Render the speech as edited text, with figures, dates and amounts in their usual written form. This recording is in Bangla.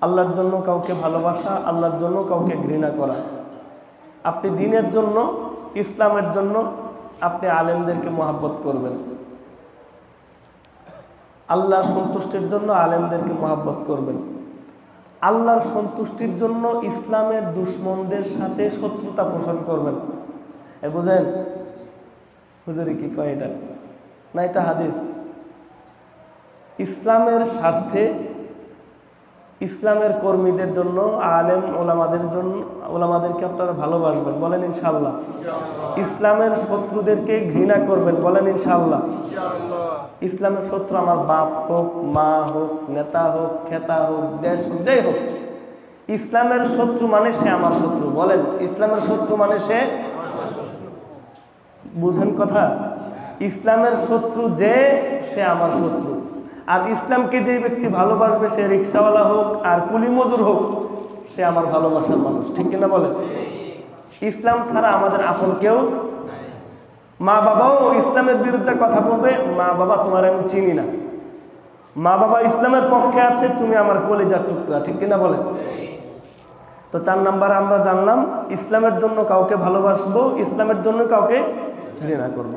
আল্লাহর জন্য কাউকে ভালোবাসা, আল্লাহর জন্য কাউকে ঘৃণা করা। আপনি দ্বীনের জন্য, ইসলামের জন্য আপনি আলেমদেরকে মহব্বত করবেন, আল্লাহর সন্তুষ্টির জন্য আলেমদেরকে মহব্বত করবেন। আল্লাহর সন্তুষ্টির জন্য ইসলামের দুশমনদের সাথে শত্রুতা পোষণ করবেন। বুঝেন হুজুরি কি কয় এটা? না, এটা হাদিস। ইসলামের স্বার্থে ইসলামের কর্মীদের জন্য, আলেম ওলামাদেরকে আপনারা ভালোবাসবেন, বলেন ইনশাআল্লাহ। ইসলামের শত্রুদেরকে ঘৃণা করবেন, বলেন ইনশাআল্লাহ। ইসলামের শত্রু আমার বাপ হোক, মা হোক, নেতা হোক, খেতা হোক, দেশ হোক, যাই হোক, ইসলামের শত্রু মানে সে আমার শত্রু, বলেন। ইসলামের শত্রু মানে সে, বুঝেন কথা? ইসলামের শত্রু যে, সে আমার শত্রু। আর ইসলামকে যে ব্যক্তি ভালোবাসবে, সে রিক্সাওয়ালা হোক আর কুলি মজুর হোক, সে আমার ভালোবাসার মানুষ, ঠিক কিনা বলেন? ইসলাম ছাড়া আমাদের আপন কেউ। মা বাবাও ইসলামের বিরুদ্ধে কথা বলবে, মা বাবা তোমার আমি চিনি না, মা বাবা ইসলামের পক্ষে আছে, তুমি আমার কলিজার টুকরা, ঠিক কিনা বলেন? তো 4 নম্বরে আমরা জানলাম ইসলামের জন্য কাউকে ভালোবাসবো, ইসলামের জন্য কাউকে ঘৃণা করব।